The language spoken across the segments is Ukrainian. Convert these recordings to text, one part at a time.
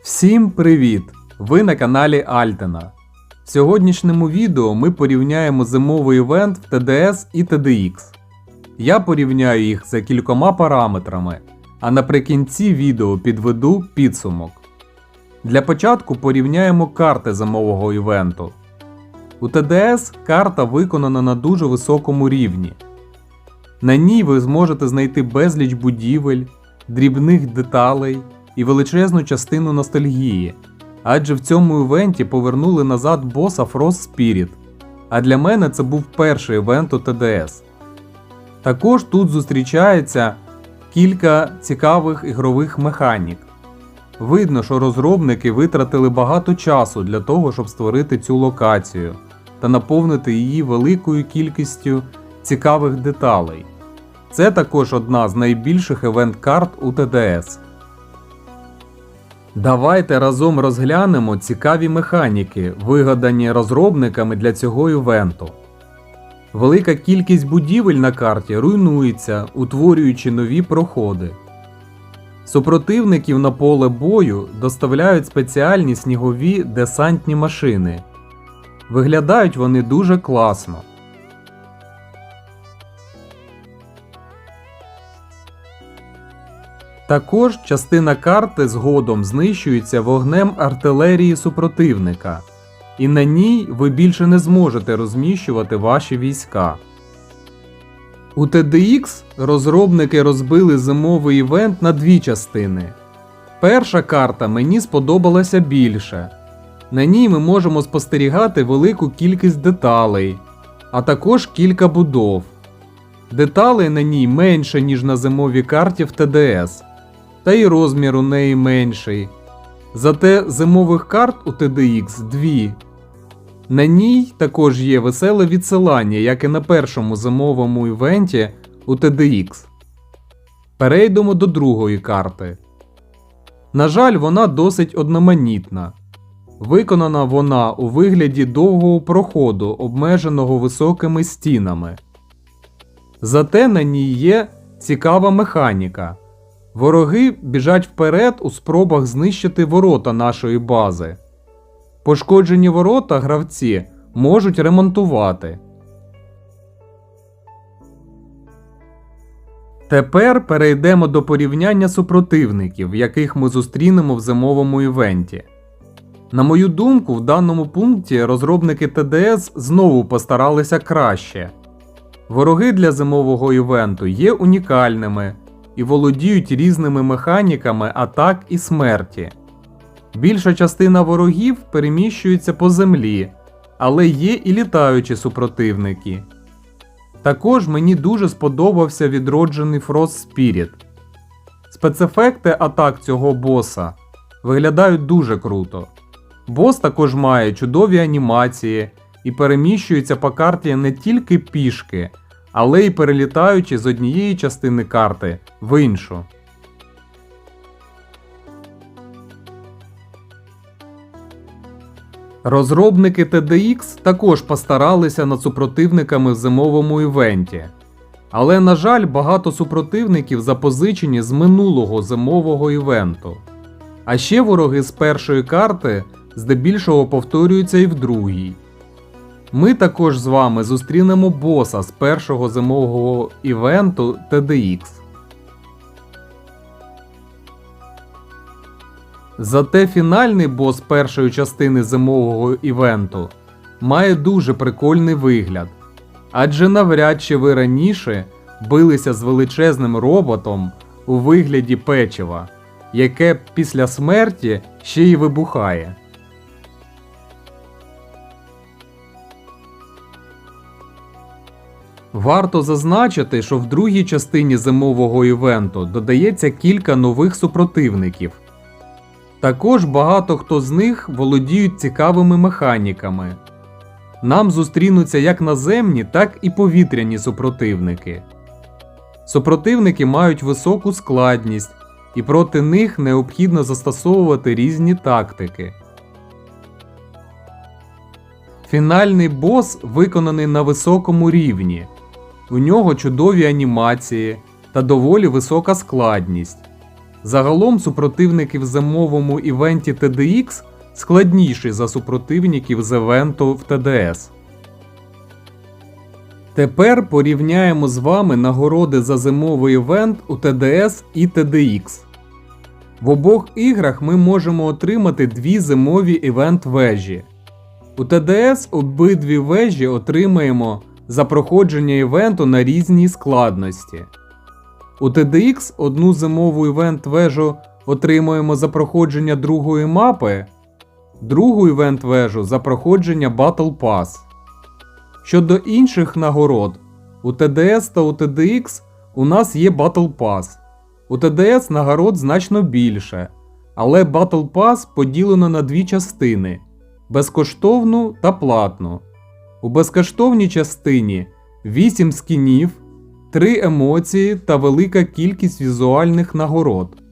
Всім привіт! Ви на каналі Альтена. В сьогоднішньому відео ми порівняємо зимовий івент в TDS і TDX. Я порівняю їх за кількома параметрами, а наприкінці відео підведу підсумок. Для початку порівняємо карти зимового івенту. У TDS карта виконана на дуже високому рівні. На ній ви зможете знайти безліч будівель, дрібних деталей і величезну частину ностальгії, адже в цьому івенті повернули назад боса Frost Spirit, а для мене це був перший івент у TDS. Також тут зустрічається кілька цікавих ігрових механік. Видно, що розробники витратили багато часу для того, щоб створити цю локацію та наповнити її великою кількістю цікавих деталей. Це також одна з найбільших івент-карт у TDS. Давайте разом розглянемо цікаві механіки, вигадані розробниками для цього івенту. Велика кількість будівель на карті руйнується, утворюючи нові проходи. Супротивників на поле бою доставляють спеціальні снігові десантні машини. Виглядають вони дуже класно. Також частина карти згодом знищується вогнем артилерії супротивника, і на ній ви більше не зможете розміщувати ваші війська. У TDX розробники розбили зимовий івент на дві частини. Перша карта мені сподобалася більше. На ній ми можемо спостерігати велику кількість деталей, а також кілька будов. Деталей на ній менше, ніж на зимовій карті в TDS. Та й розмір у неї менший. Зате зимових карт у TDX дві. На ній також є веселе відсилання, як і на першому зимовому івенті у TDX. Перейдемо до другої карти. На жаль, вона досить одноманітна. Виконана вона у вигляді довгого проходу, обмеженого високими стінами. Зате на ній є цікава механіка. Вороги біжать вперед у спробах знищити ворота нашої бази. Пошкоджені ворота гравці можуть ремонтувати. Тепер перейдемо до порівняння супротивників, яких ми зустрінемо в зимовому івенті. На мою думку, в даному пункті розробники TDS знову постаралися краще. Вороги для зимового івенту є унікальними і володіють різними механіками атак і смерті. Більша частина ворогів переміщується по землі, але є і літаючі супротивники. Також мені дуже сподобався відроджений Frost Spirit. Спецефекти атак цього боса виглядають дуже круто. Бос також має чудові анімації і переміщується по карті не тільки пішки, але й перелітаючи з однієї частини карти в іншу. Розробники TDX також постаралися над супротивниками в зимовому івенті. Але, на жаль, багато супротивників запозичені з минулого зимового івенту. А ще вороги з першої карти здебільшого повторюються і в другій. Ми також з вами зустрінемо боса з першого зимового івенту TDX. Зате фінальний бос першої частини зимового івенту має дуже прикольний вигляд. Адже навряд чи ви раніше билися з величезним роботом у вигляді печива, яке після смерті ще й вибухає. Варто зазначити, що в другій частині зимового івенту додається кілька нових супротивників. Також багато хто з них володіють цікавими механіками. Нам зустрінуться як наземні, так і повітряні супротивники. Супротивники мають високу складність, і проти них необхідно застосовувати різні тактики. Фінальний бос виконаний на високому рівні. У нього чудові анімації та доволі висока складність. Загалом супротивники в зимовому івенті TDX складніші за супротивників з івенту в TDS. Тепер порівняємо з вами нагороди за зимовий івент у TDS і TDX. В обох іграх ми можемо отримати дві зимові івент-вежі. У TDS обидві вежі отримаємо за проходження івенту на різній складності. У TDX одну зимову івент-вежу отримуємо за проходження другої мапи, другу івент-вежу за проходження Battle Pass. Щодо інших нагород, у TDS та у TDX у нас є Battle Pass. У TDS нагород значно більше, але Battle Pass поділено на дві частини – безкоштовну та платну. У безкоштовній частині 8 скінів, 3 емоції та велика кількість візуальних нагород.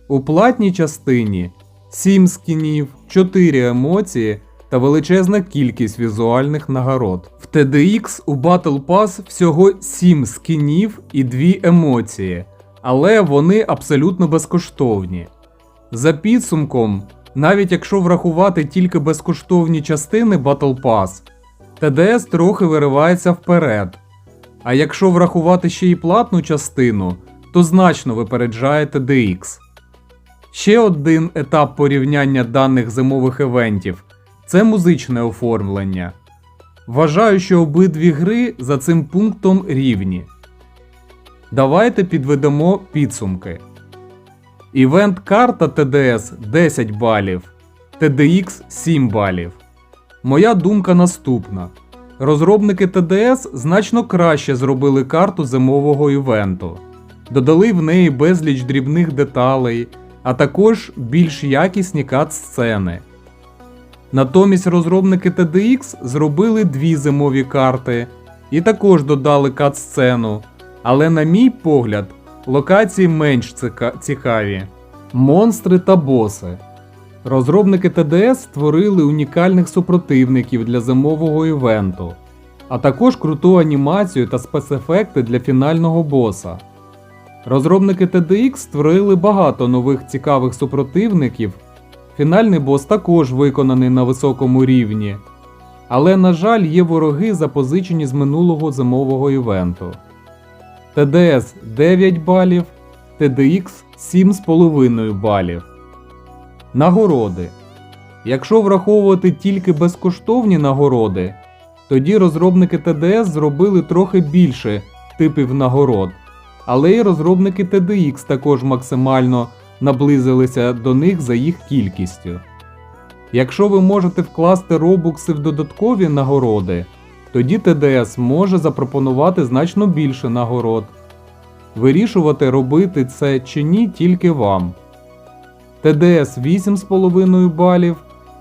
У платній частині 7 скінів, 4 емоції та величезна кількість візуальних нагород. В TDX у Battle Pass всього 7 скінів і 2 емоції, але вони абсолютно безкоштовні. За підсумком, навіть якщо врахувати тільки безкоштовні частини Battle Pass, TDS трохи виривається вперед. А якщо врахувати ще й платну частину, то значно випереджає TDX. Ще один етап порівняння даних зимових івентів – це музичне оформлення. Вважаю, що обидві гри за цим пунктом рівні. Давайте підведемо підсумки. Івент-карта TDS 10 балів, TDX 7 балів. Моя думка наступна. Розробники TDS значно краще зробили карту зимового івенту. Додали в неї безліч дрібних деталей, а також більш якісні кат-сцени. Натомість розробники TDX зробили дві зимові карти і також додали кат-сцену, але на мій погляд, локації менш цікаві. Монстри та боси. Розробники TDS створили унікальних супротивників для зимового івенту, а також круту анімацію та спецефекти для фінального боса. Розробники TDX створили багато нових цікавих супротивників, фінальний бос також виконаний на високому рівні, але, на жаль, є вороги, запозичені з минулого зимового івенту. TDS 9 балів, TDX 7,5 балів. Нагороди. Якщо враховувати тільки безкоштовні нагороди, тоді розробники TDS зробили трохи більше типів нагород, але й розробники TDX також максимально наблизилися до них за їх кількістю. Якщо ви можете вкласти робукси в додаткові нагороди, тоді TDS може запропонувати значно більше нагород. Вирішувати, робити це чи ні, тільки вам. TDS 8,5 балів,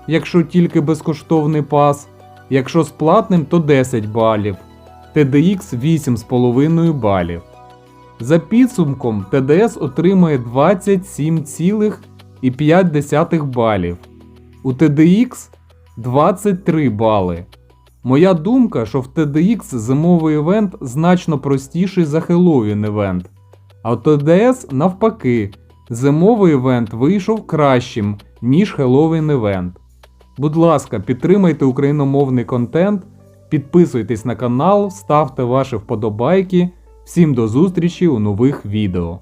якщо тільки безкоштовний пас, якщо з платним, то 10 балів. TDX 8,5 балів. За підсумком, TDS отримує 27,5 балів. У TDX 23 бали. Моя думка, що в TDX зимовий івент значно простіший за Halloween івент, а в TDS навпаки, зимовий івент вийшов кращим, ніж Halloween івент. Будь ласка, підтримайте україномовний контент, підписуйтесь на канал, ставте ваші вподобайки. Всім до зустрічі у нових відео.